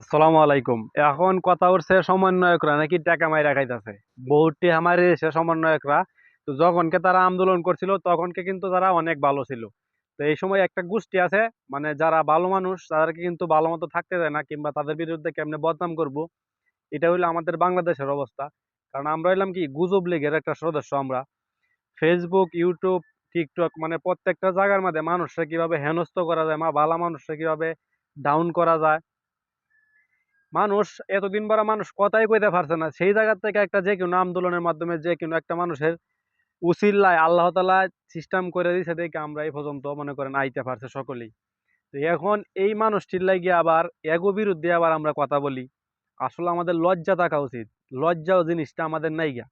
আসসালামু আলাইকুম। এখন কথা উঠছে সমন্বয়করা নাকি টাকা মাইরা খাইতেছে। বহুটি আমার এসে সমন্বয়করা, তো যখনকে তারা আন্দোলন করছিল তখনকে কিন্তু তারা অনেক ভালো ছিল। তো এই সময় একটা গোষ্ঠী আছে, মানে যারা ভালো মানুষ তাদেরকে কিন্তু ভালো মতো থাকতে দেয় না, কিংবা তাদের বিরুদ্ধে কেমনে বদনাম করব, এটা হইলো আমাদের বাংলাদেশের অবস্থা। কারণ আমরা হইলাম কি গুজব লীগের একটা সদস্য। আমরা ফেসবুক, ইউটিউব, টিকটক, মানে প্রত্যেকটা জায়গার মধ্যে মানুষরা কিভাবে হেনস্থ করা যায়, ভালো মানুষরা কিভাবে ডাউন করা যায়, মানুষ এতদিন পরে মানুষ কথাই কইতে পারছে না, সেই জায়গা থেকে একটা যে কোনো আন্দোলনের মাধ্যমে যে কোনো একটা মানুষের উসিল্লায় আল্লাহ তাআলা সিস্টেম করে দিয়েছে দেখে আমরা এই পর্যন্ত মনে করেন আইতে পারছে সকলেই। তো এখন এই মানুষটির লাগিয়ে আবার এগো বিরুদ্ধে আবার আমরা কথা বলি, আসলে আমাদের লজ্জা থাকা উচিত। লজ্জা জিনিসটা আমাদের নাই গা।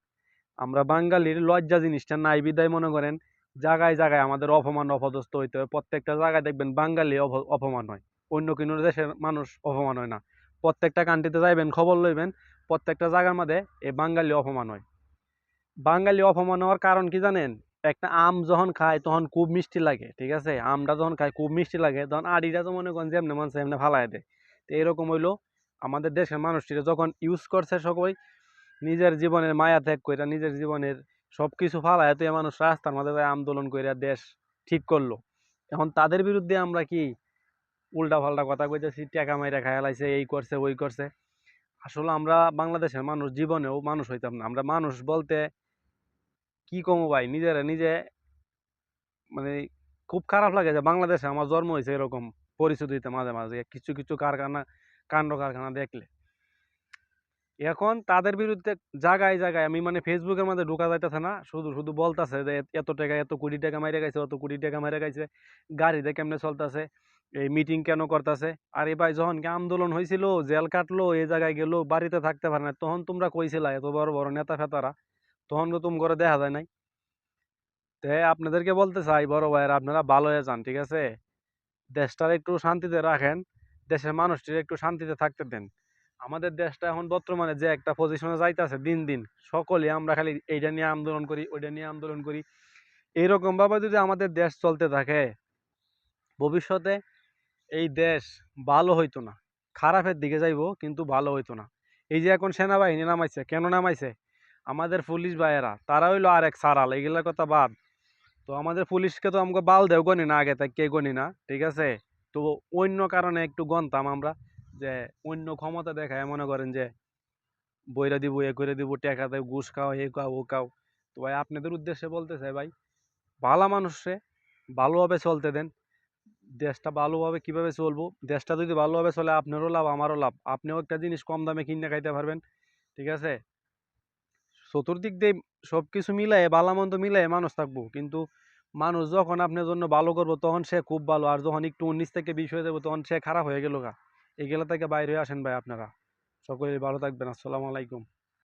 আমরা বাঙালির লজ্জা জিনিসটা নাই বিদায় মনে করেন জায়গায় জায়গায় আমাদের অপমান অপদস্থ হইতে হয়। প্রত্যেকটা জায়গায় দেখবেন বাঙালি অপমান হয়, অন্য কোনো দেশের মানুষ অপমান হয় না। প্রত্যেকটা কান্ট্রিতে যাইবেন খবর লইবেন, প্রত্যেকটা জায়গার মধ্যে এই বাঙালি অপমান হয়। বাঙালি অপমান হওয়ার কারণ কি জানেন? একটা আম যখন খায় তখন খুব মিষ্টি লাগে, ঠিক আছে? আমটা যখন খায় খুব মিষ্টি লাগে, তখন আড়িটা তো মনে করেন যেমনি মন চায় এমনি ফালায় দেয়। তো এরকম হইলো আমাদের দেশের মানুষটিরা যখন ইউজ করছে সবাই, নিজের জীবনের মায়া ত্যাগ কইরা নিজের জীবনের সবকিছু ফালায় তো মানুষ রাস্তার মধ্যে যায় আন্দোলন কইরা দেশ ঠিক করলো। এখন তাদের বিরুদ্ধে আমরা কি উল্টা পাল্টা কথা কইতেছি, টাকা মাইরা খায়া লাইছে, এই করছে ওই করছে। আসলে আমরা বাংলাদেশের মানুষ জীবনেও মানুষ হইতাম না। আমরা মানুষ বলতে কি কমো ভাই, নিজেরা নিজে মানে খুব খারাপ লাগে যে বাংলাদেশে আমার জন্ম হয়েছে এরকম পরিস্থিতি হইতে মাঝে মাঝে কিছু কিছু কারখানা, কাণ্ড কারখানা দেখলে। এখন তাদের বিরুদ্ধে জায়গায় জায়গায় আমি মানে ফেসবুকের মধ্যে ঢোকা যাইতেছে না, শুধু শুধু বলতেছে যে এত টাকা, এত কোটি টাকা মাইরে গেছে, অত কোটি টাকা মাইরে গেছে, গাড়িতে কেমনে চলতেছে, এই মিটিং কেন করতেছে। আরে ভাই, যখন কি আন্দোলন হয়েছিল, জেল কাটলো, এই জায়গায় গেলো, বাড়িতে থাকতে পারে না, তখন তোমরা কইছিলা এত বড় বড় নেতা ফেতারা, তখন তো তুমি করে দেখা যায় নাই। তো আপনাদেরকে বলতে চাই বড় ভাইয়ের, আপনারা ভালো হয়ে যান, ঠিক আছে? দেশটার একটু শান্তিতে রাখেন, দেশের মানুষটির একটু শান্তিতে থাকতে দেন। আমাদের দেশটা এখন বর্তমানে যে একটা পজিশনে যাইতেছে দিন দিন, সকলে আমরা খালি এইটা নিয়ে আন্দোলন করি, ওইটা নিয়ে আন্দোলন করি। এইরকম ভাবে যদি আমাদের দেশ চলতে থাকে, ভবিষ্যতে এই দেশ ভালো হইতো না, খারাপের দিকে যাইবো, কিন্তু ভালো হইতো না। এই যে এখন সেনাবাহিনী নামাইছে, কেন নামাইছে? আমাদের পুলিশ ভাইয়েরা তারা হইলো আর এক সারাল, এগুলার কথা বাদ। তো আমাদের পুলিশকে তো আমাকে বাল দেও গনি না, আগে থেকে গনি না, ঠিক আছে? তো অন্য কারণে একটু গনতাম আমরা, যে অন্য ক্ষমতা দেখায় মনে করেন যে বইরা দিব, এ করে দিব, টাকা দেব, ঘুষ খাও, এ খাও, ও খাও। তো ভাই আপনাদের উদ্দেশ্যে বলতে চাই ভাই, ভালো মানুষে ভালোভাবে চলতে দেন। দেশটা ভালোভাবে কিভাবে চলবো, দেশটা যদি ভালোভাবে চলে আপনারও লাভ আমারও লাভ, আপনিও একটা জিনিস কম দামে কিনে খাইতে পারবেন, ঠিক আছে? চতুর্দিক দিয়ে সবকিছু মিলাই ভালো মন্দ মিলাই মানুষ থাকবো, কিন্তু মানুষ যখন আপনার জন্য ভালো করবো তখন সে খুব ভালো, আর যখন একটু 19 থেকে 20 হয়ে যাবো তখন সে খারাপ হয়ে গেল গা। এগুলা থেকে বাইরে হয়ে আসেন ভাই আপনারা। সকলে ভালো থাকবেন। আসসালামু আলাইকুম।